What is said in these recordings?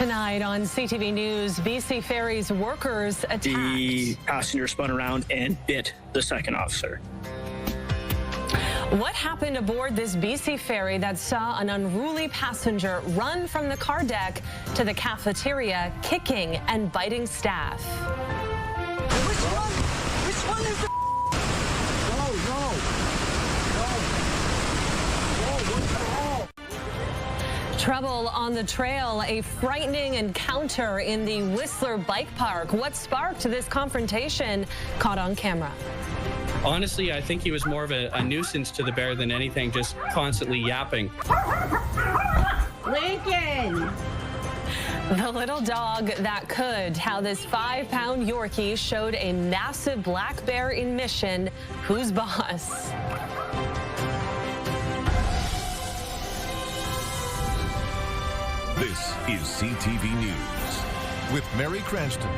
Tonight on CTV News, BC Ferry's workers attacked. The passenger spun around and bit the second officer. What happened aboard this BC ferry that saw an unruly passenger run from the car deck to the cafeteria, kicking and biting staff? Which one is the... Trouble on the trail, a frightening encounter in the Whistler Bike Park. What sparked this confrontation caught on camera. Honestly, I think he was more of a nuisance to the bear than anything, just constantly yapping. Lincoln! The little dog that could. How this 5-pound Yorkie showed a massive black bear in mission. Who's boss? This is CTV News with Mary Cranston.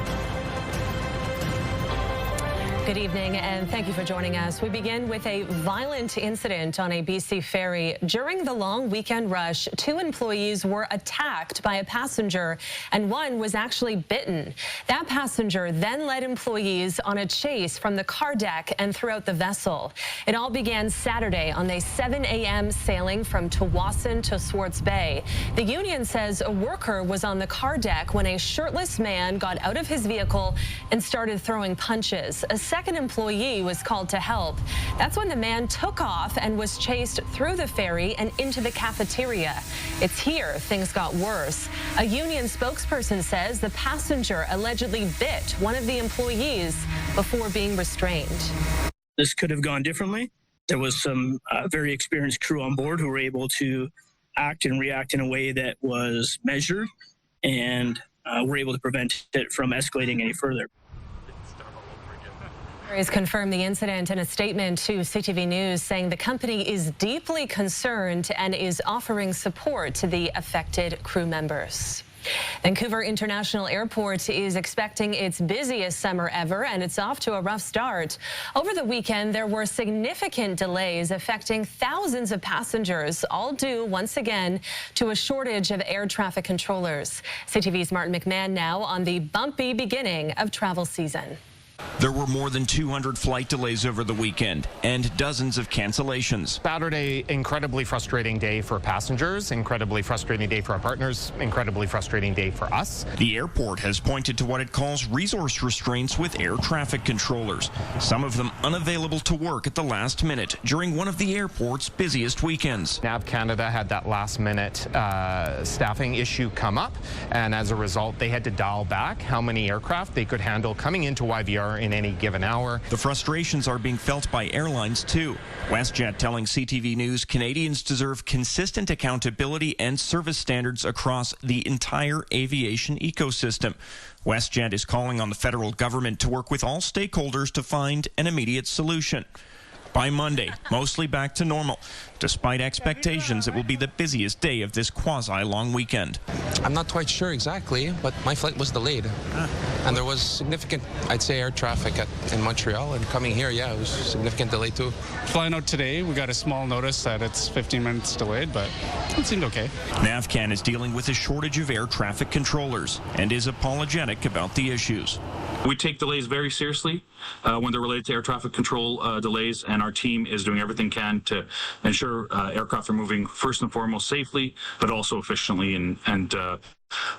Good evening, and thank you for joining us. We begin with a violent incident on a BC ferry. During the long weekend rush, 2 employees were attacked by a passenger, and one was actually bitten. That passenger then led employees on a chase from the car deck and throughout the vessel. It all began Saturday on a 7 a.m. sailing from Tawasin to Swartz Bay. The union says a worker was on the car deck when a shirtless man got out of his vehicle and started throwing punches. A second employee was called to help. That's when the man took off and was chased through the ferry and into the cafeteria. It's here things got worse. A union spokesperson says the passenger allegedly bit one of the employees before being restrained. This could have gone differently. There was some very experienced crew on board who were able to act and react in a way that was measured and were able to prevent it from escalating any further. Has confirmed the incident in a statement to CTV News, saying the company is deeply concerned and is offering support to the affected crew members. Vancouver International Airport is expecting its busiest summer ever, and it's off to a rough start. Over the weekend, there were significant delays affecting thousands of passengers, all due once again to a shortage of air traffic controllers. CTV's Martin McMahon now on the bumpy beginning of travel season. There were more than 200 flight delays over the weekend and dozens of cancellations. Saturday, incredibly frustrating day for passengers, incredibly frustrating day for our partners, incredibly frustrating day for us. The airport has pointed to what it calls resource restraints with air traffic controllers, some of them unavailable to work at the last minute during one of the airport's busiest weekends. NAV Canada had that last-minute staffing issue come up, and as a result, they had to dial back how many aircraft they could handle coming into YVR in any given hour. The frustrations are being felt by airlines too. WestJet telling CTV News Canadians deserve consistent accountability and service standards across the entire aviation ecosystem. WestJet is calling on the federal government to work with all stakeholders to find an immediate solution. By Monday, mostly back to normal. Despite expectations, it will be the busiest day of this quasi-long weekend. I'm not quite sure exactly, but my flight was delayed. And there was significant, I'd say, air traffic in Montreal. And coming here, yeah, it was a significant delay too. Flying out today, we got a small notice that it's 15 minutes delayed, but it seemed okay. NAVCAN is dealing with a shortage of air traffic controllers and is apologetic about the issues. We take delays very seriously when they're related to air traffic control delays, and our team is doing everything can to ensure aircraft are moving first and foremost safely, but also efficiently, and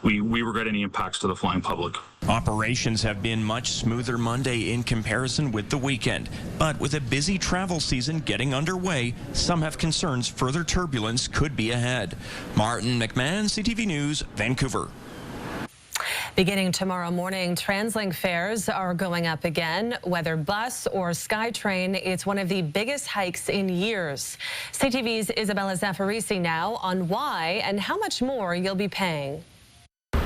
we regret any impacts to the flying public. Operations have been much smoother Monday in comparison with the weekend, but with a busy travel season getting underway, some have concerns further turbulence could be ahead. Martin McMahon, CTV News, Vancouver. Beginning tomorrow morning, Translink fares are going up again. Whether bus or SkyTrain, it's one of the biggest hikes in years. CTV's Isabella Zaffarisi now on why and how much more you'll be paying.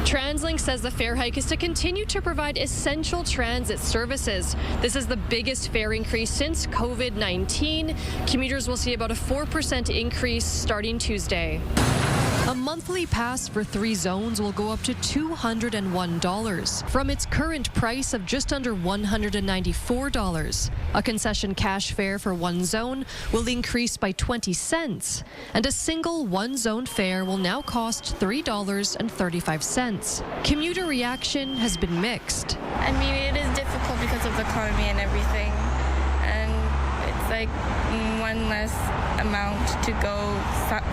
Translink says the fare hike is to continue to provide essential transit services. This is the biggest fare increase since COVID-19. Commuters will see about a 4% increase starting Tuesday. A monthly pass for 3 zones will go up to $201 from its current price of just under $194. A concession cash fare for 1 zone will increase by 20 cents, and a single 1-zone fare will now cost $3.35. Commuter reaction has been mixed. I mean, it is difficult because of the economy and everything, and it's like one less amount to go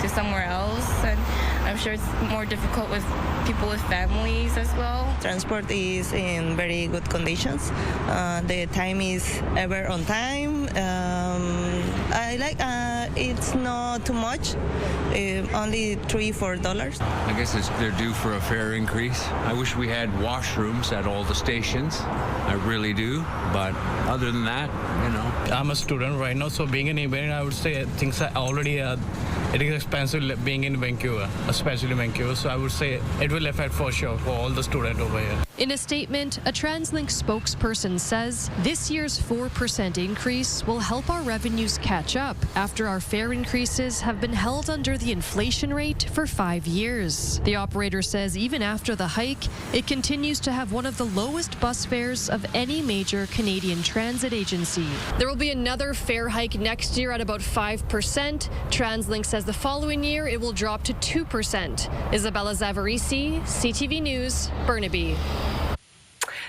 to somewhere else, and I'm sure it's more difficult with people with families as well. Transport is in very good conditions. The time is ever on time. I like it's not too much, only $3-4. I guess they're due for a fare increase. I wish we had washrooms at all the stations. I really do, but other than that, you know. I'm a student right now, so being in Wimbledon, I would say things are already it is expensive being in Vancouver, especially Vancouver. So I would say it will affect for sure for all the students over here. In a statement, a Translink spokesperson says this year's 4% increase will help our revenues catch up after our fare increases have been held under the inflation rate for 5 years. The operator says even after the hike, it continues to have one of the lowest bus fares of any major Canadian transit agency. There will be another fare hike next year at about 5%. Translink says the following year it will drop to 2%. Isabella Zavarisi, CTV News, Burnaby.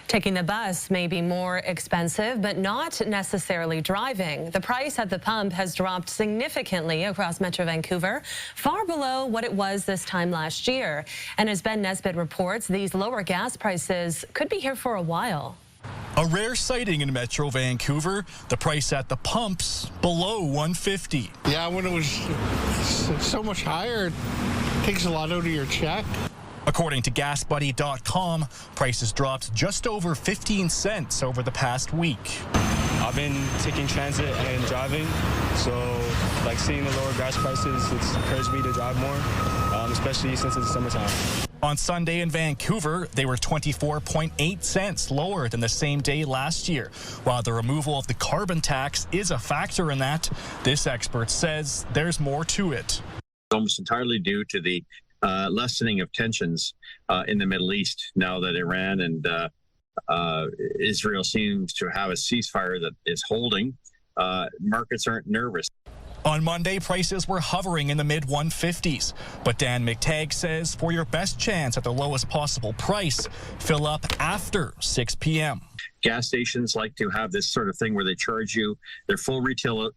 Taking the bus may be more expensive, but not necessarily driving. The price at the pump has dropped significantly across Metro Vancouver, far below what it was this time last year. And as Ben Nesbitt reports, these lower gas prices could be here for a while. A rare sighting in Metro Vancouver, the price at the pumps below $1.50. Yeah, when it was so much higher, it takes a lot out of your check. According to GasBuddy.com, prices dropped just over 15 cents over the past week. I've been taking transit and driving, so like seeing the lower gas prices, it's encouraged me to drive more, especially since it's summertime. On Sunday in Vancouver, they were 24.8 cents lower than the same day last year. While the removal of the carbon tax is a factor in that, this expert says there's more to it. Almost entirely due to the lessening of tensions in the Middle East now that Iran and Israel seems to have a ceasefire that is holding. Markets aren't nervous. On Monday, prices were hovering in the mid-150s. But Dan McTagg says for your best chance at the lowest possible price, fill up after 6 p.m. Gas stations like to have this sort of thing where they charge you their full retail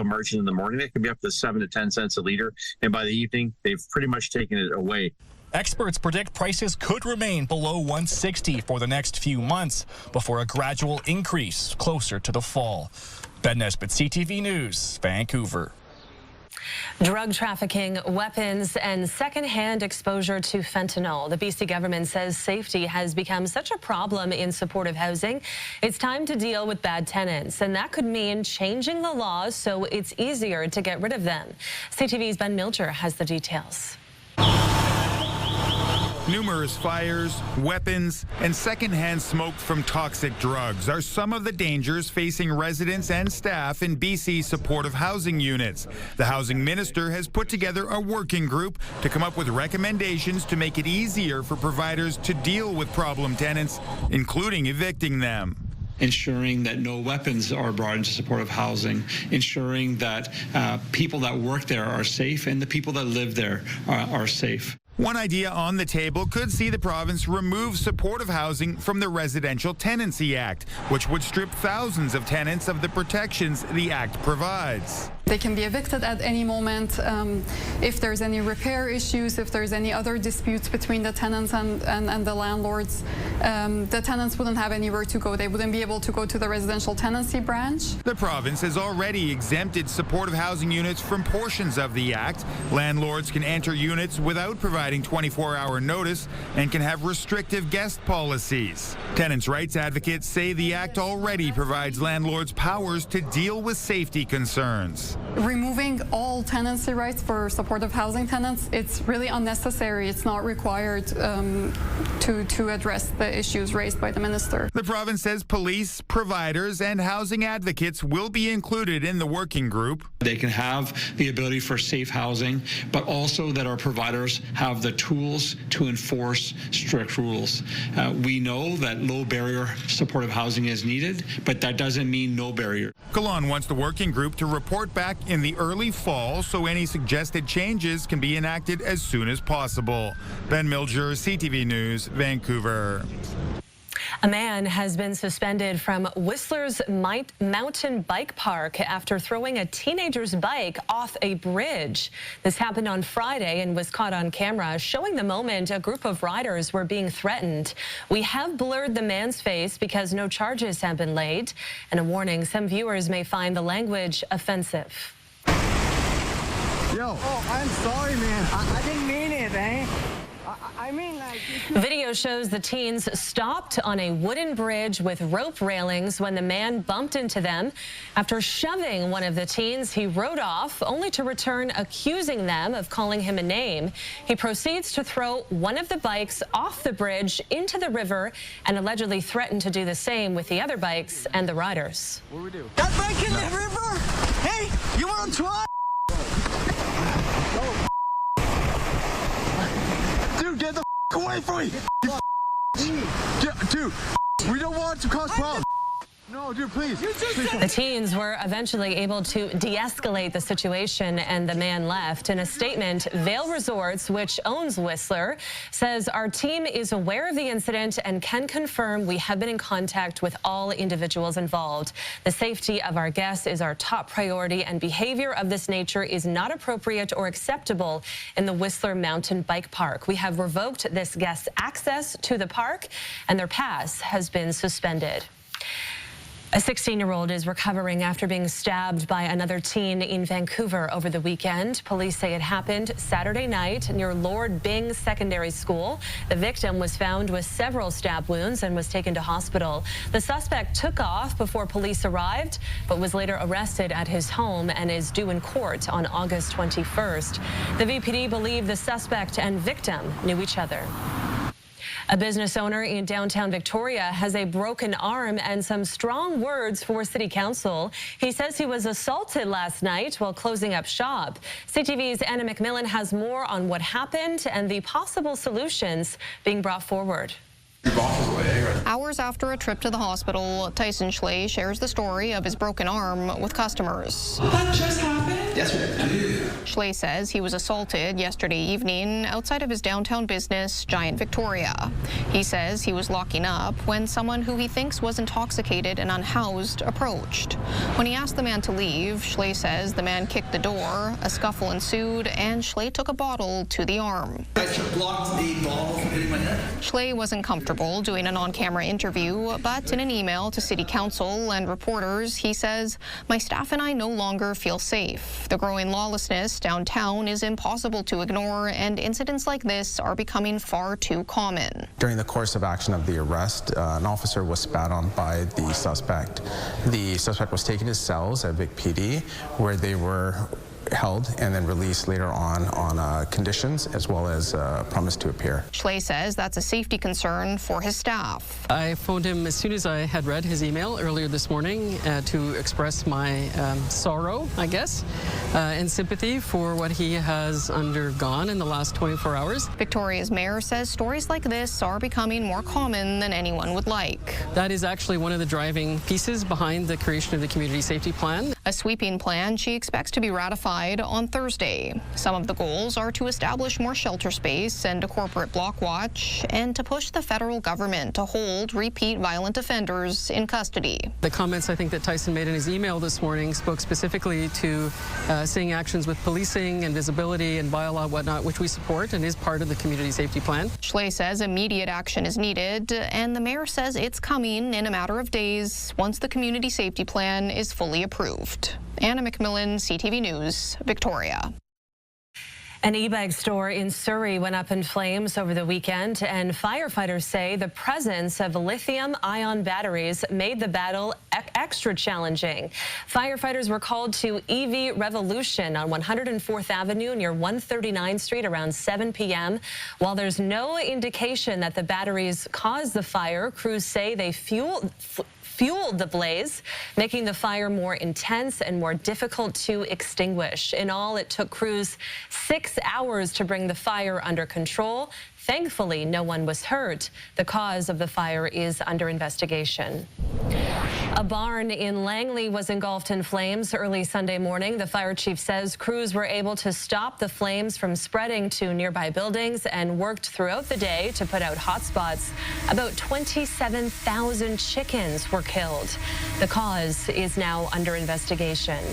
margin in the morning. It can be up to 7 to 10 cents a liter. And by the evening, they've pretty much taken it away. Experts predict prices could remain below $1.60 for the next few months before a gradual increase closer to the fall. Ben Nesbitt, CTV News, Vancouver. Drug trafficking, weapons, and secondhand exposure to fentanyl. The BC government says safety has become such a problem in supportive housing. It's time to deal with bad tenants, and that could mean changing the laws so it's easier to get rid of them. CTV's Ben Milcher has the details. Numerous fires, weapons, and secondhand smoke from toxic drugs are some of the dangers facing residents and staff in BC supportive housing units. The housing minister has put together a working group to come up with recommendations to make it easier for providers to deal with problem tenants, including evicting them. Ensuring that no weapons are brought into supportive housing, ensuring that people that work there are safe and the people that live there are safe. One idea on the table could see the province remove supportive housing from the Residential Tenancy Act, which would strip thousands of tenants of the protections the Act provides. They can be evicted at any moment. If there's any repair issues, if there's any other disputes between the tenants and the landlords, the tenants wouldn't have anywhere to go. They wouldn't be able to go to the residential tenancy branch. The province has already exempted supportive housing units from portions of the Act. Landlords can enter units without providing 24-hour notice and can have restrictive guest policies. Tenants' rights advocates say the Act already provides landlords powers to deal with safety concerns. removing all tenancy rights for supportive housing tenants, it's really unnecessary. It's not required to address the issues raised by the minister. The province says police, providers, and housing advocates will be included in the working group. They can have the ability for safe housing, but also that our providers have the tools to enforce strict rules. We know that low barrier supportive housing is needed, but that doesn't mean no barrier. Galon wants the working group to report back in the early fall so any suggested changes can be enacted as soon as possible. Ben Milger, CTV News, Vancouver. A man has been suspended from Whistler's mountain bike park after throwing a teenager's bike off a bridge. This happened on Friday and was caught on camera, showing the moment a group of riders were being threatened. We have blurred the man's face because no charges have been laid. And a warning, some viewers may find the language offensive. Yo, oh, I'm sorry, man. I didn't mean it, eh? I mean, like... Video shows the teens stopped on a wooden bridge with rope railings when the man bumped into them. After shoving one of the teens, he rode off, only to return accusing them of calling him a name. He proceeds to throw one of the bikes off the bridge into the river and allegedly threatened to do the same with the other bikes and the riders. What do we do? That bike in the river? Hey, you want to try? Dude, get the away from me! Dude, we don't want to cause problems. No, dude, please. The teens were eventually able to de-escalate the situation and the man left. In a statement, Vail Resorts, which owns Whistler, says our team is aware of the incident and can confirm we have been in contact with all individuals involved. The safety of our guests is our top priority, and behavior of this nature is not appropriate or acceptable in the Whistler Mountain Bike Park. We have revoked this guest's access to the park, and their pass has been suspended. A 16-year-old is recovering after being stabbed by another teen in Vancouver over the weekend. Police say it happened Saturday night near Lord Byng Secondary School. The victim was found with several stab wounds and was taken to hospital. The suspect took off before police arrived, but was later arrested at his home and is due in court on August 21st. The VPD believe the suspect and victim knew each other. A business owner in downtown Victoria has a broken arm and some strong words for City Council. He says he was assaulted last night while closing up shop. CTV's Anna McMillan has more on what happened and the possible solutions being brought forward. Hours after a trip to the hospital, Tyson Schley shares the story of his broken arm with customers. That just happened? Yes, ma'am. Schley says he was assaulted yesterday evening outside of his downtown business, Giant Victoria. He says he was locking up when someone who he thinks was intoxicated and unhoused approached. When he asked the man to leave, Schley says the man kicked the door, a scuffle ensued, and Schley took a bottle to the arm. I blocked the ball from hitting my head. Schley wasn't comfortable doing an on-camera interview, but in an email to City Council and reporters, he says, "My staff and I no longer feel safe. The growing lawlessness downtown is impossible to ignore, and incidents like this are becoming far too common." During the course of action of the arrest, an officer was spat on by the suspect. The suspect was taken to cells at Vic PD, where they were held and then released later on conditions as well as promise to appear. Schley says that's a safety concern for his staff. I phoned him as soon as I had read his email earlier this morning to express my sorrow, I guess, and sympathy for what he has undergone in the last 24 hours. Victoria's mayor says stories like this are becoming more common than anyone would like. That is actually one of the driving pieces behind the creation of the community safety plan. A sweeping plan she expects to be ratified on Thursday. Some of the goals are to establish more shelter space and a corporate block watch, and to push the federal government to hold repeat violent offenders in custody. The comments I think that Tyson made in his email this morning spoke specifically to seeing actions with policing and visibility and bylaw whatnot, which we support and is part of the community safety plan. Schley says immediate action is needed, and the mayor says it's coming in a matter of days once the community safety plan is fully approved. Anna McMillan, CTV News, Victoria. An e-bike store in Surrey went up in flames over the weekend, and firefighters say the presence of lithium-ion batteries made the battle extra challenging. Firefighters were called to EV Revolution on 104th Avenue near 139th Street around 7 p.m. While there's no indication that the batteries caused the fire, crews say they fueled the blaze, making the fire more intense and more difficult to extinguish. In all, it took crews 6 hours to bring the fire under control. Thankfully, no one was hurt. The cause of the fire is under investigation. A barn in Langley was engulfed in flames early Sunday morning. The fire chief says crews were able to stop the flames from spreading to nearby buildings and worked throughout the day to put out hot spots. About 27,000 chickens were killed. The cause is now under investigation.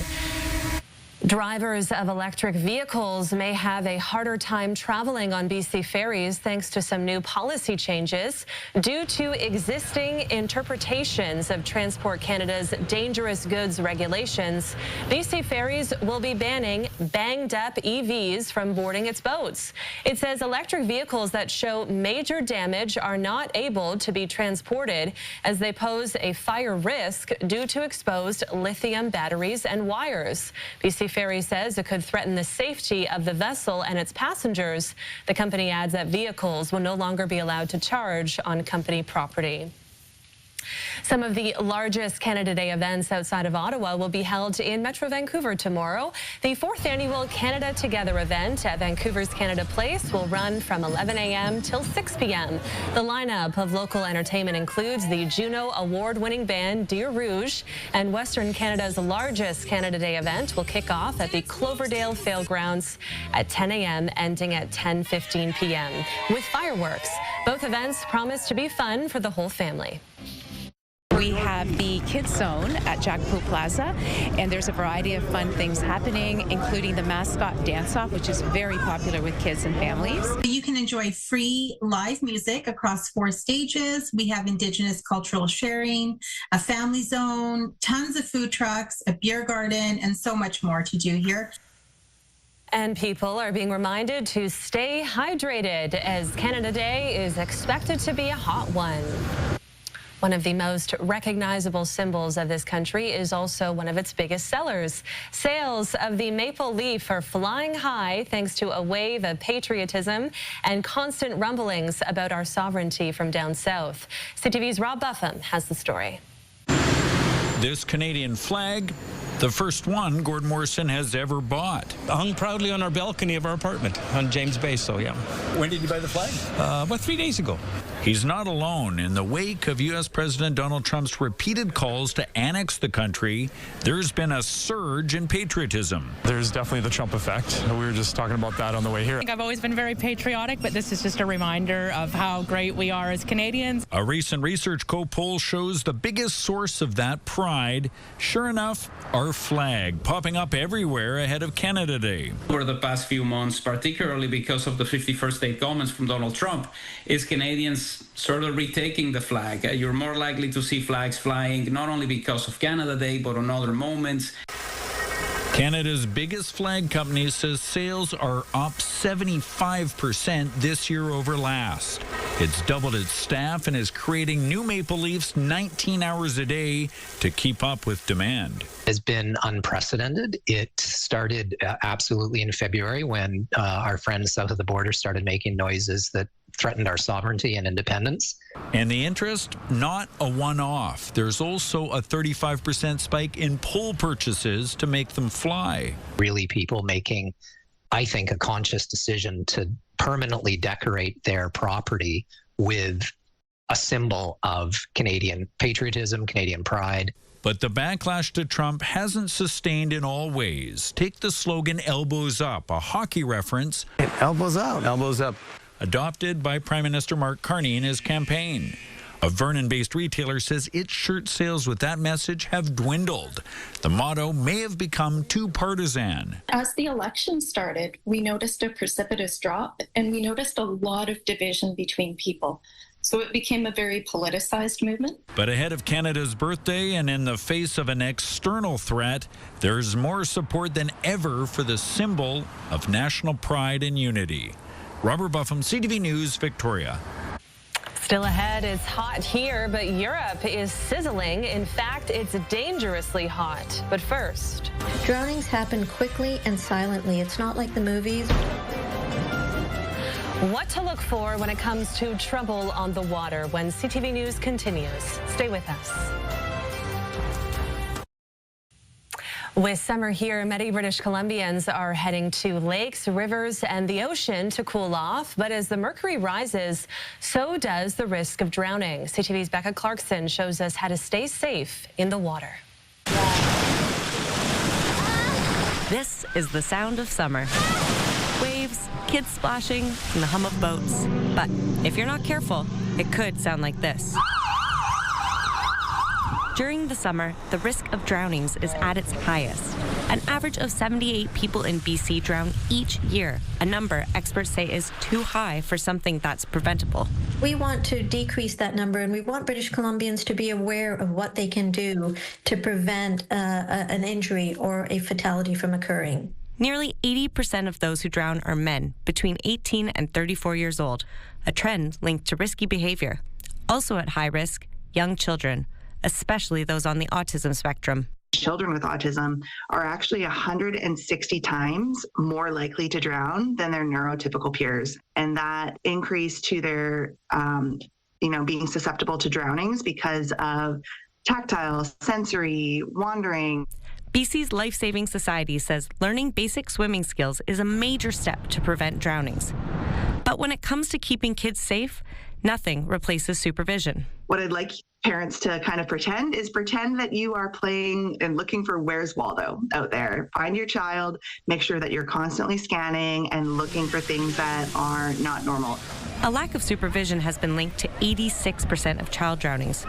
Drivers of electric vehicles may have a harder time traveling on BC ferries thanks to some new policy changes. Due to existing interpretations of Transport Canada's dangerous goods regulations, BC ferries will be banning banged-up EVs from boarding its boats. It says electric vehicles that show major damage are not able to be transported as they pose a fire risk due to exposed lithium batteries and wires. BC Ferry says it could threaten the safety of the vessel and its passengers. The company adds that vehicles will no longer be allowed to charge on company property. Some of the largest Canada Day events outside of Ottawa will be held in Metro Vancouver tomorrow. The 4th annual Canada Together event at Vancouver's Canada Place will run from 11 a.m. till 6 p.m. The lineup of local entertainment includes the Juno Award-winning band Deer Rouge, and Western Canada's largest Canada Day event will kick off at the Cloverdale Fairgrounds at 10 a.m. ending at 10:15 p.m. with fireworks. Both events promise to be fun for the whole family. We have the Kids Zone at Jackpot Plaza, and there's a variety of fun things happening, including the mascot dance-off, which is very popular with kids and families. You can enjoy free live music across 4 stages. We have Indigenous cultural sharing, a family zone, tons of food trucks, a beer garden, and so much more to do here. And people are being reminded to stay hydrated as Canada Day is expected to be a hot one. One of the most recognizable symbols of this country is also one of its biggest sellers. Sales of the maple leaf are flying high thanks to a wave of patriotism and constant rumblings about our sovereignty from down south. CTV's Rob Buffum has the story. This Canadian flag, the first one Gordon Morrison has ever bought. Hung proudly on our balcony of our apartment on James Bay, so yeah. When did you buy the flag? About 3 days ago. He's not alone. In the wake of U.S. President Donald Trump's repeated calls to annex the country, there's been a surge in patriotism. There's definitely the Trump effect. We were just talking about that on the way here. I think I've always been very patriotic, but this is just a reminder of how great we are as Canadians. A recent Research Co poll shows the biggest source of that pride, sure enough, our flag, popping up everywhere ahead of Canada Day. Over the past few months, particularly because of the 51st state comments from Donald Trump, is Canadians sort of retaking the flag. You're more likely to see flags flying, not only because of Canada Day, but on other moments. Canada's biggest flag company says sales are up 75% this year over last. It's doubled its staff and is creating new maple leafs 19 hours a day to keep up with demand. Has been unprecedented. It started absolutely in February when our friends south of the border started making noises that threatened our sovereignty and independence. And the interest, not a one-off. There's also a 35% spike in pole purchases to make them fly. Really people making, I think, a conscious decision to permanently decorate their property with a symbol of Canadian patriotism, Canadian pride. But the backlash to Trump hasn't sustained in all ways. Take the slogan, elbows up, a hockey reference. Elbows up. Elbows up. Adopted by Prime Minister Mark Carney in his campaign. A Vernon-based retailer says its shirt sales with that message have dwindled. The motto may have become too partisan. As the election started, we noticed a precipitous drop, and we noticed a lot of division between people. So it became a very politicized movement. But ahead of Canada's birthday and in the face of an external threat, there's more support than ever for the symbol of national pride and unity. Robert Buffum, CTV News, Victoria. Still ahead, it's hot here, but Europe is sizzling. In fact, it's dangerously hot. But first, drownings happen quickly and silently. It's not like the movies. What to look for when it comes to trouble on the water when CTV News continues. Stay with us. With summer here, many British Columbians are heading to lakes, rivers, and the ocean to cool off. But as the mercury rises, so does the risk of drowning. CTV's Becca Clarkson shows us how to stay safe in the water. This is the sound of summer. Waves, kids splashing, and the hum of boats. But if you're not careful, it could sound like this. During the summer, the risk of drownings is at its highest. An average of 78 people in BC drown each year, a number experts say is too high for something that's preventable. We want to decrease that number, and we want British Columbians to be aware of what they can do to prevent an injury or a fatality from occurring. Nearly 80% of those who drown are men, between 18 and 34 years old, a trend linked to risky behavior. Also at high risk, young children, especially those on the autism spectrum. Children with autism are actually 160 times more likely to drown than their neurotypical peers. And that increase to their, being susceptible to drownings because of tactile, sensory, wandering. BC's Life Saving Society says learning basic swimming skills is a major step to prevent drownings. But when it comes to keeping kids safe, nothing replaces supervision. What I'd like parents to kind of pretend that you are playing and looking for where's Waldo out there. Find your child, make sure that you're constantly scanning and looking for things that are not normal. A lack of supervision has been linked to 86% of child drownings.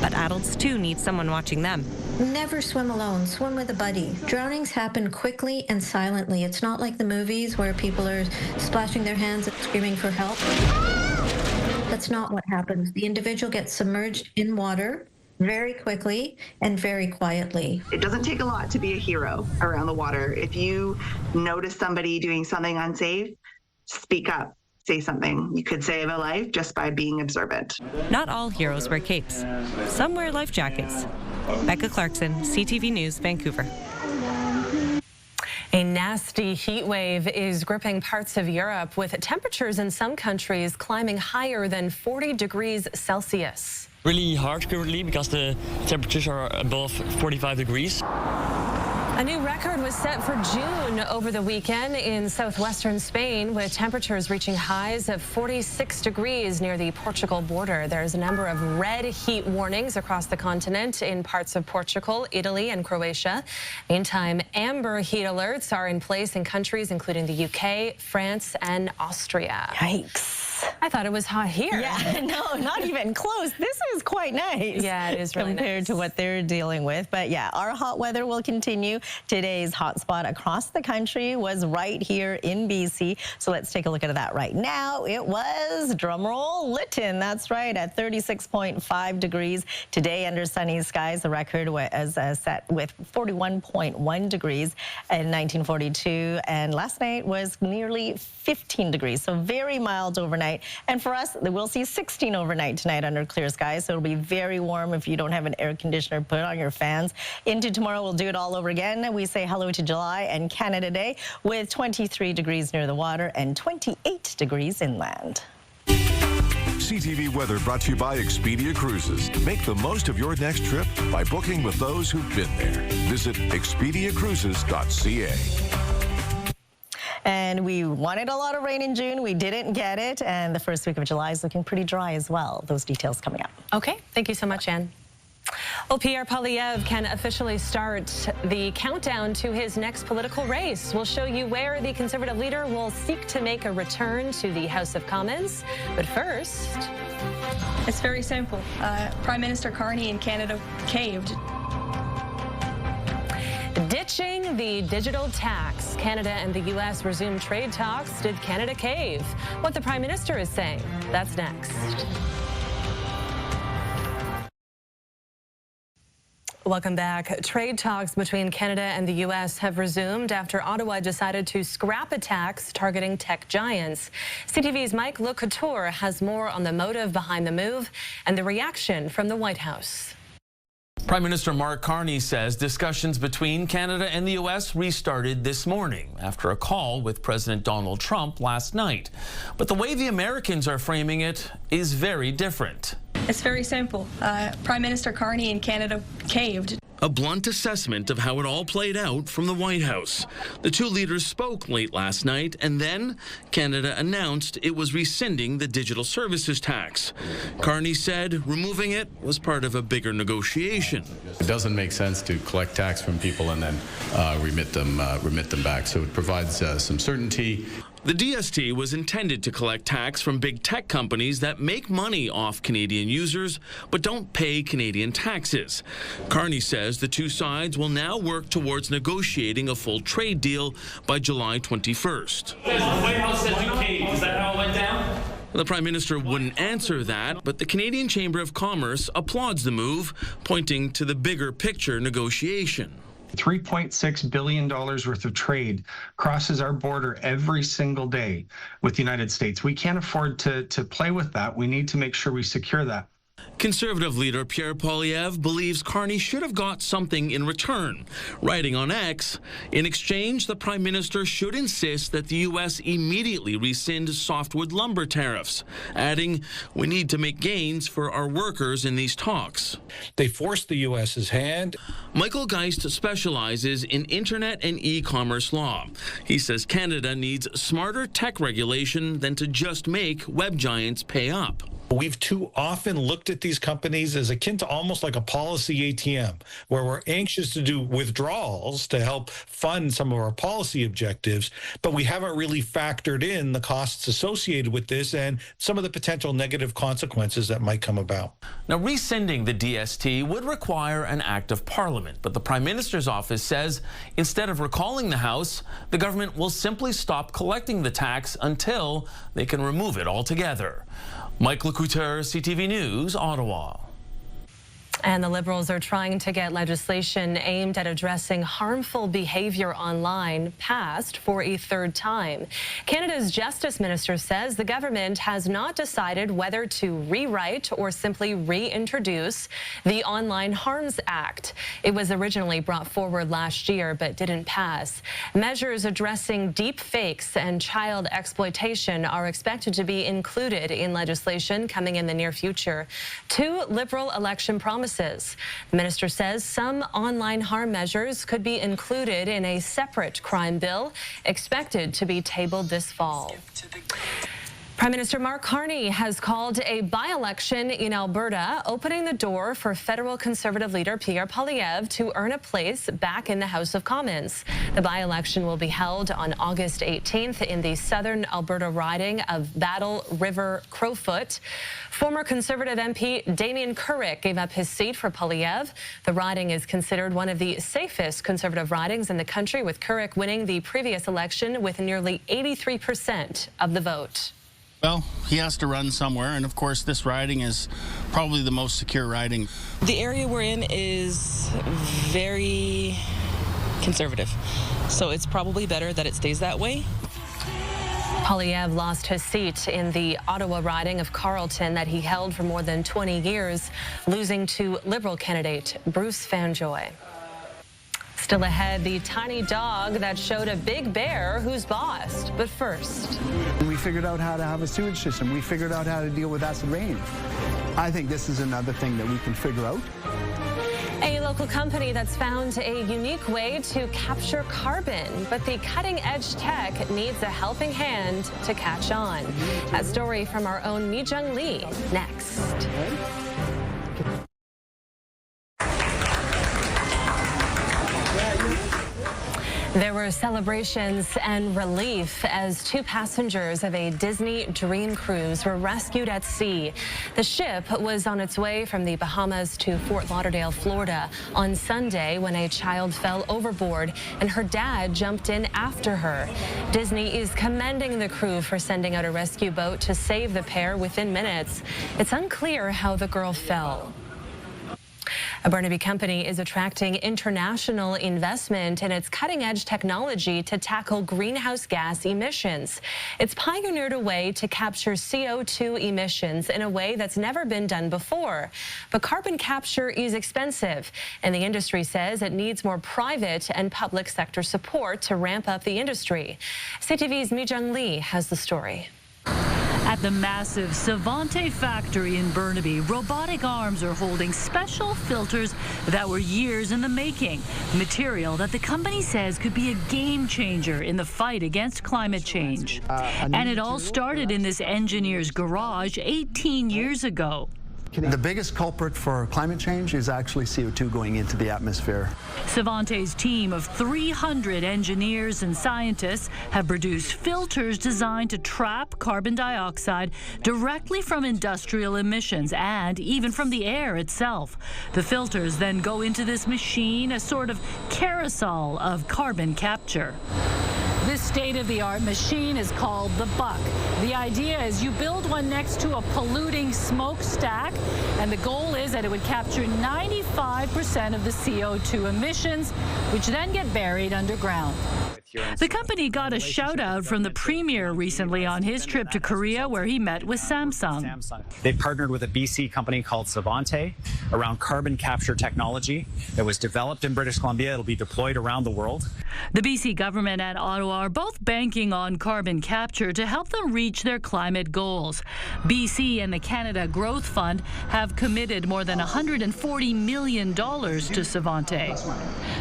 But adults too need someone watching them. Never swim alone, swim with a buddy. Drownings happen quickly and silently. It's not like the movies where people are splashing their hands and screaming for help. That's not what happens. The individual gets submerged in water very quickly and very quietly. It doesn't take a lot to be a hero around the water. If you notice somebody doing something unsafe, speak up, say something. You could save a life just by being observant. Not all heroes wear capes. Some wear life jackets. Becca Clarkson, CTV News, Vancouver. A nasty heat wave is gripping parts of Europe, with temperatures in some countries climbing higher than 40 degrees Celsius. Really hard currently because the temperatures are above 45 degrees. A new record was set for June over the weekend in southwestern Spain, with temperatures reaching highs of 46 degrees near the Portugal border. There's a number of red heat warnings across the continent in parts of Portugal, Italy, and Croatia. Meantime, amber heat alerts are in place in countries including the UK, France, and Austria. Yikes. I thought it was hot here. Yeah, no, not even close. This is quite nice. Yeah, it is really compared nice to what they're dealing with. But yeah, our hot weather will continue. Today's hot spot across the country was right here in BC. So let's take a look at that right now. It was, drumroll, Lytton. That's right, at 36.5 degrees. Today under sunny skies, the record was set with 41.1 degrees in 1942. And last night was nearly 15 degrees. So very mild overnight. And for us, we'll see 16 overnight tonight under clear skies. So it'll be very warm if you don't have an air conditioner. Put on your fans. Into tomorrow, we'll do it all over again. We say hello to July and Canada Day with 23 degrees near the water and 28 degrees inland. CTV Weather brought to you by Expedia Cruises. Make the most of your next trip by booking with those who've been there. Visit expediacruises.ca. And we wanted a lot of rain in June. We didn't get it. And the first week of July is looking pretty dry as well. Those details coming up. Okay. Thank you so much, Anne. Well, Pierre Poilievre can officially start the countdown to his next political race. We'll show you where the Conservative leader will seek to make a return to the House of Commons. But first, it's very simple. Prime Minister Carney in Canada caved. Ditching the digital tax. Canada and the U.S. resumed trade talks. Did Canada cave? What the Prime Minister is saying. That's next. Welcome back. Trade talks between Canada and the U.S. have resumed after Ottawa decided to scrap a tax targeting tech giants. CTV's Mike LeCouture has more on the motive behind the move and the reaction from the White House. Prime Minister Mark Carney says discussions between Canada and the U.S. restarted this morning after a call with President Donald Trump last night. But the way the Americans are framing it is very different. It's very simple. Prime Minister Carney in Canada caved. A blunt assessment of how it all played out from the White House. The two leaders spoke late last night, and then Canada announced it was rescinding the digital services tax. Carney said removing it was part of a bigger negotiation. It doesn't make sense to collect tax from people and then remit them back. So it provides some certainty. The DST was intended to collect tax from big tech companies that make money off Canadian users but don't pay Canadian taxes. Carney says the two sides will now work towards negotiating a full trade deal by July 21st. The White House said you caved. Is that how it went down? The Prime Minister wouldn't answer that, but the Canadian Chamber of Commerce applauds the move, pointing to the bigger picture negotiation. $3.6 billion worth of trade crosses our border every single day with the United States. We can't afford to play with that. We need to make sure we secure that. Conservative leader Pierre Poilievre believes Carney should have got something in return. Writing on X, in exchange, the Prime Minister should insist that the U.S. immediately rescind softwood lumber tariffs, adding, we need to make gains for our workers in these talks. They forced the U.S.'s hand. Michael Geist specializes in internet and e-commerce law. He says Canada needs smarter tech regulation than to just make web giants pay up. We've too often looked at these companies as akin to almost like a policy ATM, where we're anxious to do withdrawals to help fund some of our policy objectives, but we haven't really factored in the costs associated with this and some of the potential negative consequences that might come about. Now, rescinding the DST would require an act of Parliament, but the Prime Minister's office says instead of recalling the House, the government will simply stop collecting the tax until they can remove it altogether. Mike LeCouture, CTV News, Ottawa. And the Liberals are trying to get legislation aimed at addressing harmful behavior online passed for a third time. Canada's Justice Minister says the government has not decided whether to rewrite or simply reintroduce the Online Harms Act. It was originally brought forward last year but didn't pass. Measures addressing deep fakes and child exploitation are expected to be included in legislation coming in the near future. Two Liberal election promises. The minister says some online harm measures could be included in a separate crime bill expected to be tabled this fall. Prime Minister Mark Carney has called a by-election in Alberta, opening the door for federal Conservative leader Pierre Poilievre to earn a place back in the House of Commons. The by-election will be held on August 18th in the southern Alberta riding of Battle River Crowfoot. Former Conservative MP Damien Currick gave up his seat for Poilievre. The riding is considered one of the safest Conservative ridings in the country, with Currick winning the previous election with nearly 83% of the vote. Well, he has to run somewhere, and of course this riding is probably the most secure riding. The area we're in is very conservative, so it's probably better that it stays that way. Poilievre lost his seat in the Ottawa riding of Carleton that he held for more than 20 years, losing to Liberal candidate Bruce Fanjoy. Still ahead, the tiny dog that showed a big bear who's bossed. But first, we figured out how to have a sewage system. We figured out how to deal with acid rain. I think this is another thing that we can figure out. A local company that's found a unique way to capture carbon, but the cutting-edge tech needs a helping hand to catch on. That story from our own Mi-Jung Lee next. There were celebrations and relief as two passengers of a Disney Dream Cruise were rescued at sea. The ship was on its way from the Bahamas to Fort Lauderdale, Florida on Sunday when a child fell overboard and her dad jumped in after her. Disney is commending the crew for sending out a rescue boat to save the pair within minutes. It's unclear how the girl fell. A Burnaby company is attracting international investment in its cutting-edge technology to tackle greenhouse gas emissions. It's pioneered a way to capture CO2 emissions in a way that's never been done before. But carbon capture is expensive, and the industry says it needs more private and public sector support to ramp up the industry. CTV's Mi-Jung Lee has the story. At the massive Savante factory in Burnaby, robotic arms are holding special filters that were years in the making, material that the company says could be a game changer in the fight against climate change. And it all started in this engineer's garage 18 years ago. The biggest culprit for climate change is actually CO2 going into the atmosphere. Savante's team of 300 engineers and scientists have produced filters designed to trap carbon dioxide directly from industrial emissions and even from the air itself. The filters then go into this machine, a sort of carousel of carbon capture. This state-of-the-art machine is called the Buck. The idea is you build one next to a polluting smokestack, and the goal is that it would capture 95% of the CO2 emissions, which then get buried underground. The company got a shout-out from the Premier recently on his trip to Korea, where he met with Samsung. They partnered with a BC company called Savante around carbon capture technology that was developed in British Columbia. It'll be deployed around the world. The BC government and Ottawa are both banking on carbon capture to help them reach their climate goals. BC and the Canada Growth Fund have committed more than $140 million to Savante.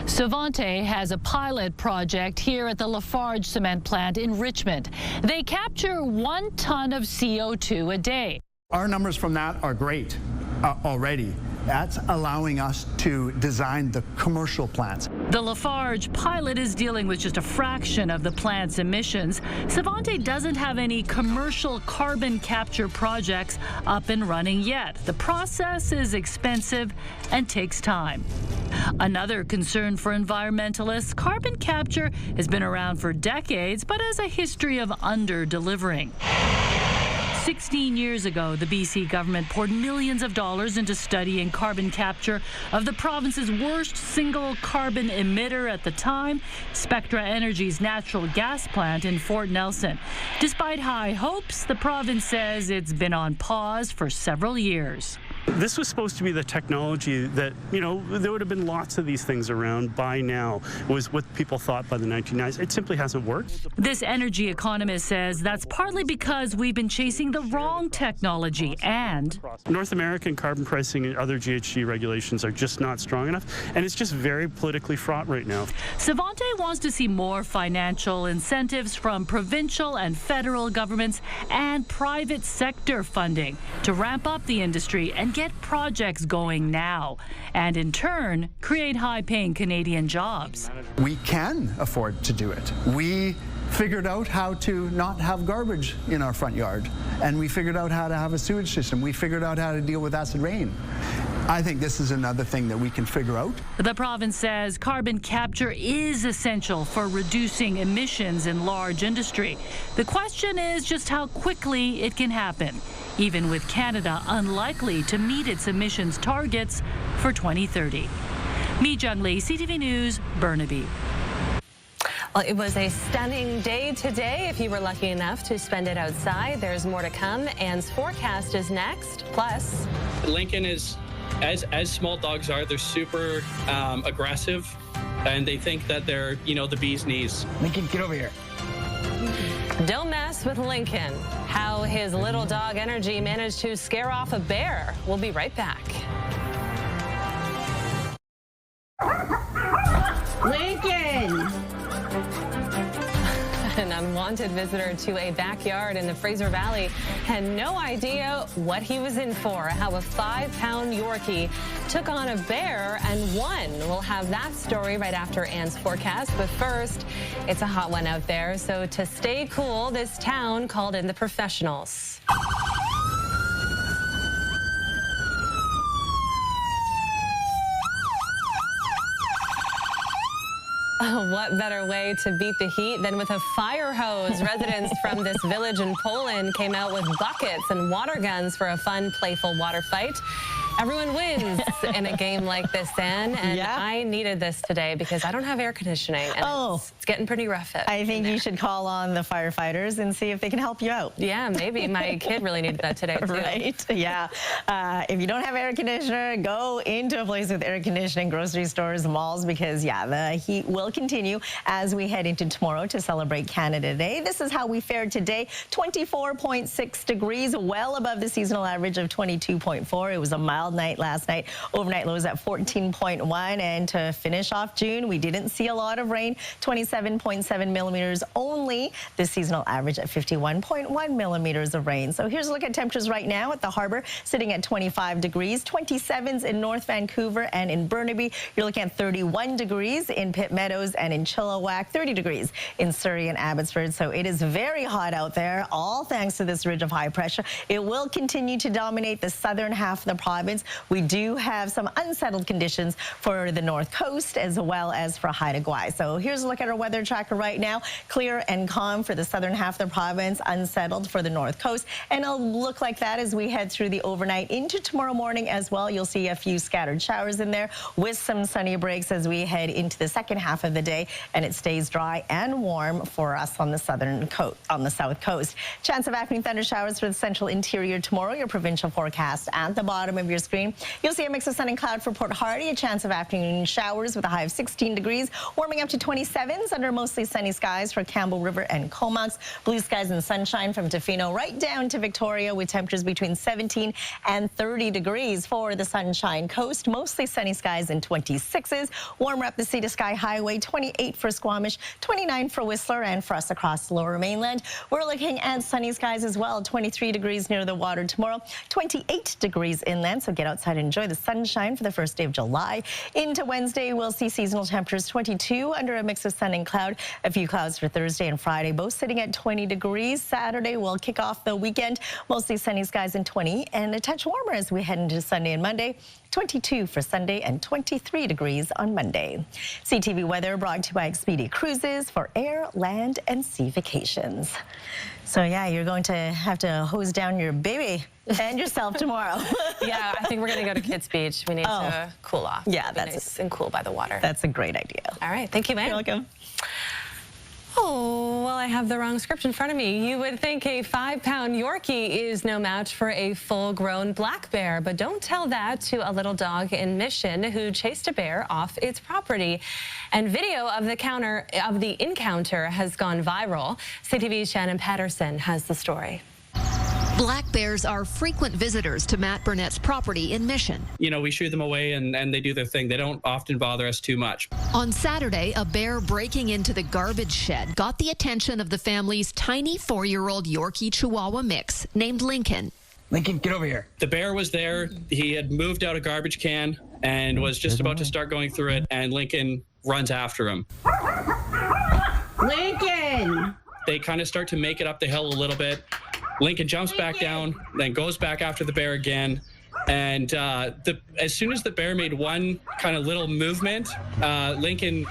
Savante has a pilot project here at the Lafarge cement plant in Richmond. They capture 1 ton of CO2 a day. Our numbers from that are great already. That's allowing us to design the commercial plants. The Lafarge pilot is dealing with just a fraction of the plant's emissions. Savante doesn't have any commercial carbon capture projects up and running yet. The process is expensive and takes time. Another concern for environmentalists, carbon capture has been around for decades, but has a history of under-delivering. 16 years ago, the BC government poured millions of dollars into studying carbon capture of the province's worst single carbon emitter at the time, Spectra Energy's natural gas plant in Fort Nelson. Despite high hopes, the province says it's been on pause for several years. This was supposed to be the technology that, there would have been lots of these things around by now, was what people thought by the 1990s. It simply hasn't worked. This energy economist says that's partly because we've been chasing the wrong technology, and North American carbon pricing and other GHG regulations are just not strong enough, and it's just very politically fraught right now. Savante wants to see more financial incentives from provincial and federal governments and private sector funding to ramp up the industry and get projects going now, and in turn, create high-paying Canadian jobs. We can afford to do it. We figured out how to not have garbage in our front yard, and we figured out how to have a sewage system. We figured out how to deal with acid rain. I think this is another thing that we can figure out. The province says carbon capture is essential for reducing emissions in large industry. The question is just how quickly it can happen, even with Canada unlikely to meet its emissions targets for 2030. Mi-Jung Lee, CTV News, Burnaby. Well, it was a stunning day today. If you were lucky enough to spend it outside, there's more to come. Anne's forecast is next. Plus, Lincoln is, as small dogs are, they're super aggressive, and they think that they're, the bee's knees. Lincoln, get over here. Don't mess with Lincoln. How his little dog energy managed to scare off a bear. We'll be right back. Lincoln! An unwanted visitor to a backyard in the Fraser Valley had no idea what he was in for, how a 5-pound Yorkie took on a bear and won. We'll have that story right after Anne's forecast, but first, it's a hot one out there, so to stay cool, this town called in the professionals. Oh, what better way to beat the heat than with a fire hose? Residents from this village in Poland came out with buckets and water guns for a fun, playful water fight. Everyone wins in a game like this, Anne, and I needed this today because I don't have air conditioning, and it's getting pretty rough out. I think you should call on the firefighters and see if they can help you out. Yeah, maybe. My kid really needed that today, too. Right, yeah. If you don't have air conditioner, go into a place with air conditioning, grocery stores, malls, because, the heat will continue as we head into tomorrow to celebrate Canada Day. This is how we fared today. 24.6 degrees, well above the seasonal average of 22.4. It was a mild night last night. Overnight lows at 14.1. And to finish off June, we didn't see a lot of rain. 27.7 millimeters only. The seasonal average at 51.1 millimeters of rain. So here's a look at temperatures right now at the harbor, sitting at 25 degrees. 27s in North Vancouver and in Burnaby. You're looking at 31 degrees in Pitt Meadows and in Chilliwack. 30 degrees in Surrey and Abbotsford. So it is very hot out there, all thanks to this ridge of high pressure. It will continue to dominate the southern half of the province. We do have some unsettled conditions for the north coast as well as for Haida Gwaii. So here's a look at our weather tracker right now. Clear and calm for the southern half of the province, unsettled for the north coast. And it'll look like that as we head through the overnight into tomorrow morning as well. You'll see a few scattered showers in there with some sunny breaks as we head into the second half of the day. And it stays dry and warm for us on the southern coast, on the south coast. Chance of afternoon thunder showers for the central interior tomorrow. Your provincial forecast at the bottom of your screen. You'll see a mix of sun and cloud for Port Hardy. A chance of afternoon showers with a high of 16 degrees. Warming up to 27s under mostly sunny skies for Campbell River and Comox. Blue skies and sunshine from Tofino right down to Victoria with temperatures between 17 and 30 degrees for the Sunshine Coast. Mostly sunny skies and 26s. Warmer up the Sea to Sky Highway. 28 for Squamish, 29 for Whistler, and for us across the Lower Mainland. We're looking at sunny skies as well. 23 degrees near the water tomorrow. 28 degrees inland. So get outside and enjoy the sunshine for the first day of July. Into Wednesday, we'll see seasonal temperatures 22 under a mix of sun and cloud. A few clouds for Thursday and Friday, both sitting at 20 degrees. Saturday, we'll kick off the weekend. Mostly sunny skies and 20, and a touch warmer as we head into Sunday and Monday. 22 for Sunday and 23 degrees on Monday. CTV weather brought to you by Expedia Cruises for air, land, and sea vacations. So you're going to have to hose down your baby and yourself tomorrow. Yeah, I think we're going to go to Kids Beach. We need to cool off. Yeah, that's nice and cool by the water. That's a great idea. All right, thank you, man. You're welcome. Oh, well, I have the wrong script in front of me. You would think a 5-pound Yorkie is no match for a full-grown black bear, but don't tell that to a little dog in Mission who chased a bear off its property. And video of the encounter has gone viral. CTV's Shannon Patterson has the story. Black bears are frequent visitors to Matt Burnett's property in Mission. You know, we shoo them away and they do their thing. They don't often bother us too much. On Saturday, a bear breaking into the garbage shed got the attention of the family's tiny 4-year-old Yorkie Chihuahua mix named Lincoln. Lincoln, get over here. The bear was there. He had moved out a garbage can and was just about to start going through it, and Lincoln runs after him. Lincoln! They kind of start to make it up the hill a little bit. Lincoln jumps back down, then goes back after the bear again. And as soon as the bear made one kind of little movement, Lincoln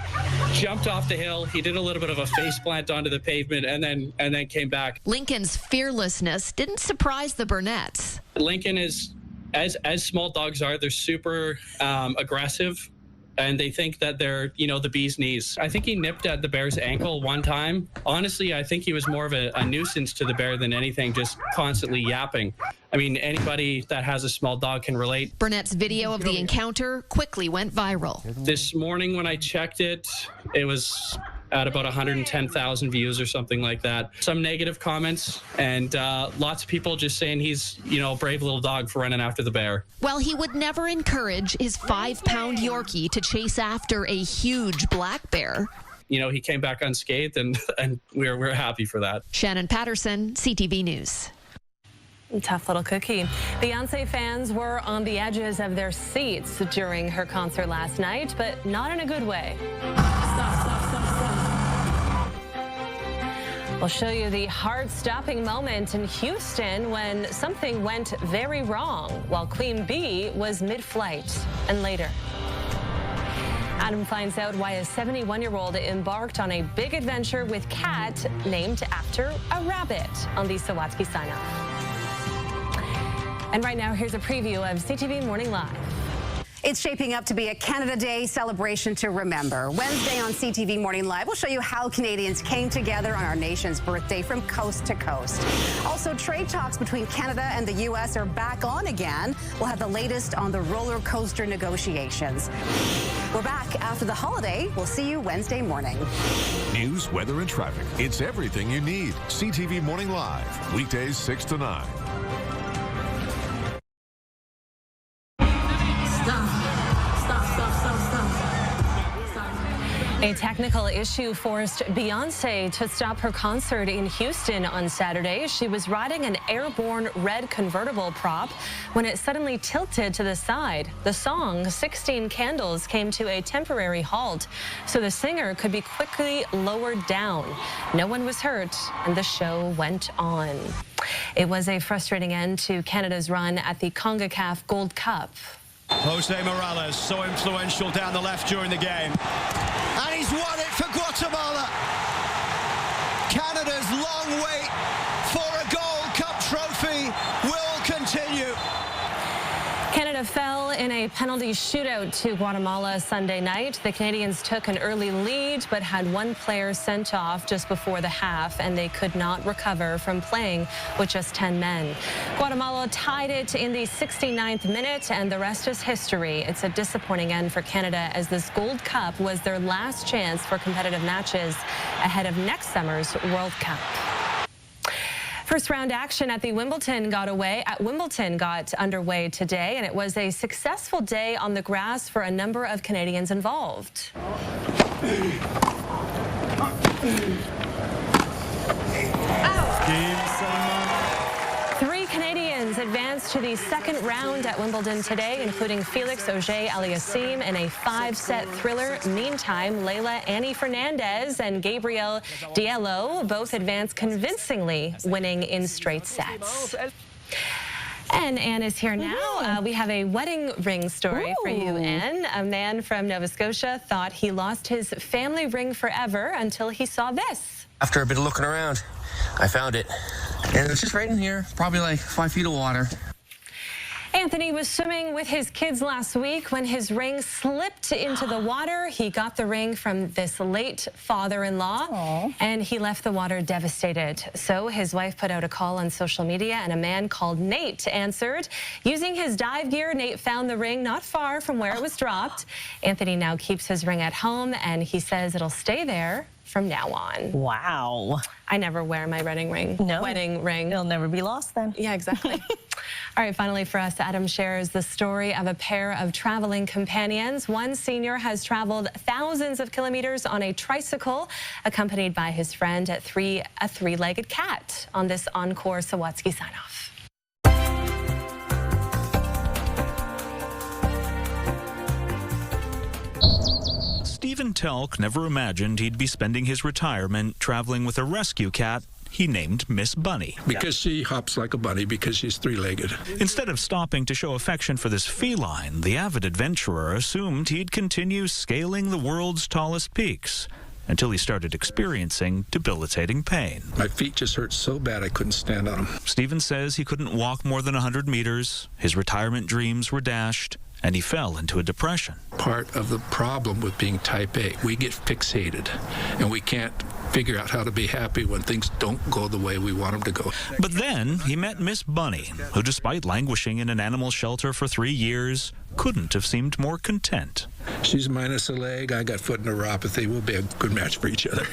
jumped off the hill. He did a little bit of a face plant onto the pavement and then came back. Lincoln's fearlessness didn't surprise the Burnetts. Lincoln is, as small dogs are, they're super aggressive. And they think that they're, the bee's knees. I think he nipped at the bear's ankle one time. Honestly, I think he was more of a nuisance to the bear than anything, just constantly yapping. I mean, anybody that has a small dog can relate. Burnett's video of the encounter quickly went viral. This morning when I checked it, it was at about 110,000 views or something like that. Some negative comments and lots of people just saying he's, a brave little dog for running after the bear. Well, he would never encourage his 5-pound Yorkie to chase after a huge black bear. He came back unscathed and we're happy for that. Shannon Patterson, CTV News. Tough little cookie. Beyonce fans were on the edges of their seats during her concert last night, but not in a good way. We'll show you the heart-stopping moment in Houston when something went very wrong while Queen Bee was mid-flight, and later. Adam finds out why a 71-year-old embarked on a big adventure with Cat named after a rabbit on the Sawatsky sign-off. And right now, here's a preview of CTV Morning Live. It's shaping up to be a Canada Day celebration to remember. Wednesday on CTV Morning Live, we'll show you how Canadians came together on our nation's birthday from coast to coast. Also, trade talks between Canada and the U.S. are back on again. We'll have the latest on the roller coaster negotiations. We're back after the holiday. We'll see you Wednesday morning. News, weather, and traffic. It's everything you need. CTV Morning Live, weekdays 6 to 9. A technical issue forced Beyonce to stop her concert in Houston on Saturday. She was riding an airborne red convertible prop when it suddenly tilted to the side. The song, 16 Candles, came to a temporary halt, so the singer could be quickly lowered down. No one was hurt, and the show went on. It was a frustrating end to Canada's run at the CONCACAF Gold Cup. Jose Morales, so influential down the left during the game. And he's won it for Guatemala. Canada's long wait for a Gold Cup trophy will continue. Canada fell in a penalty shootout to Guatemala Sunday night. The Canadians took an early lead, but had one player sent off just before the half, and they could not recover from playing with just 10 men. Guatemala tied it in the 69th minute, and the rest is history. It's a disappointing end for Canada, as this Gold Cup was their last chance for competitive matches ahead of next summer's World Cup. First round action at the Wimbledon got underway today, and it was a successful day on the grass for a number of Canadians involved. Three Canadians advanced to the second round at Wimbledon today, including Felix Auger-Aliassime in a 5-set thriller. Meantime, Leylah Annie Fernandez and Gabrielle Diallo both advanced convincingly, winning in straight sets. And Anne is here now. We have a wedding ring story for you, Anne. A man from Nova Scotia thought he lost his family ring forever until he saw this. After a bit of looking around, I found it. And it's just right in here, probably like 5 feet of water. Anthony was swimming with his kids last week when his ring slipped into the water. He got the ring from this late father-in-law, and he left the water devastated. So his wife put out a call on social media, and a man called Nate answered. Using his dive gear, Nate found the ring not far from where it was dropped. Anthony now keeps his ring at home, and he says it'll stay there from now on. Wow. I never wear my wedding ring. No. Wedding ring. It'll never be lost then. Yeah, exactly. All right, finally for us, Adam shares the story of a pair of traveling companions. One senior has traveled thousands of kilometers on a tricycle, accompanied by his friend, a three-legged cat. On this Encore Sawatsky sign-off. Stephen Telk never imagined he'd be spending his retirement traveling with a rescue cat he named Miss Bunny. Because she hops like a bunny, because she's three-legged. Instead of stopping to show affection for this feline, the avid adventurer assumed he'd continue scaling the world's tallest peaks until he started experiencing debilitating pain. My feet just hurt so bad I couldn't stand on them. Stephen says he couldn't walk more than 100 meters, his retirement dreams were dashed, and he fell into a depression. Part of the problem with being type A, we get fixated, and we can't figure out how to be happy when things don't go the way we want them to go. But then he met Miss Bunny, who, despite languishing in an animal shelter for 3 years, couldn't have seemed more content. She's minus a leg, I got foot neuropathy. We'll be a good match for each other.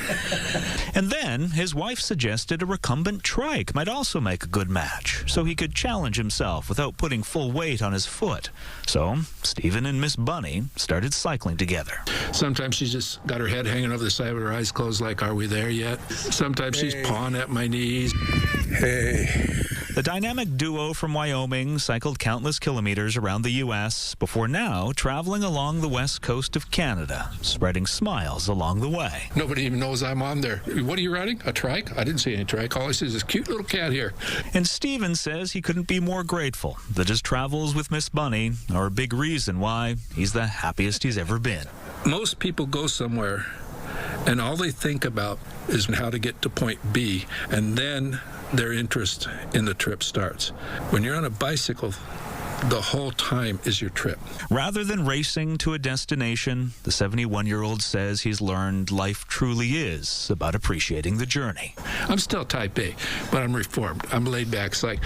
And then his wife suggested a recumbent trike might also make a good match, so he could challenge himself without putting full weight on his foot. So Stephen and Miss Bunny started cycling together. Sometimes she's just got her head hanging over the side with her eyes closed like, are we there yet? Sometimes she's pawing at my knees. Hey. The dynamic duo from Wyoming cycled countless kilometers around the U.S. before now traveling along the west coast of Canada, spreading smiles along the way. Nobody even knows I'm on there. What are you riding? A trike? I didn't see any trike. All I see is this cute little cat here. And Stephen says he couldn't be more grateful that his travels with Miss Bunny are a big reason why he's the happiest he's ever been. Most people go somewhere and all they think about is how to get to point B, and then their interest in the trip starts. When you're on a bicycle, the whole time is your trip. Rather than racing to a destination, the 71-year-old says he's learned life truly is about appreciating the journey. I'm still type A, but I'm reformed. I'm laid back. It's like,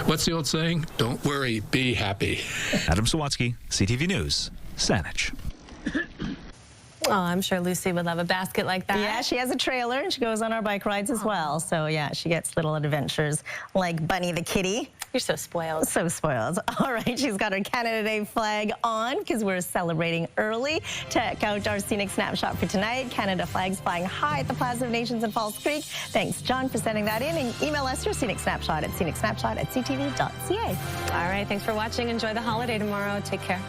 what's the old saying? Don't worry, be happy. Adam Sawatsky, CTV News, Saanich. Oh, I'm sure Lucy would love a basket like that. Yeah, she has a trailer and she goes on our bike rides as well. So yeah, she gets little adventures like Bunny the kitty. You're so spoiled. So spoiled. All right, she's got her Canada Day flag on because we're celebrating early. Check out our scenic snapshot for tonight. Canada flags flying high at the Plaza of Nations in Falls Creek. Thanks, John, for sending that in. And email us your scenic snapshot at scenicsnapshot@ctv.ca. All right, thanks for watching. Enjoy the holiday tomorrow. Take care.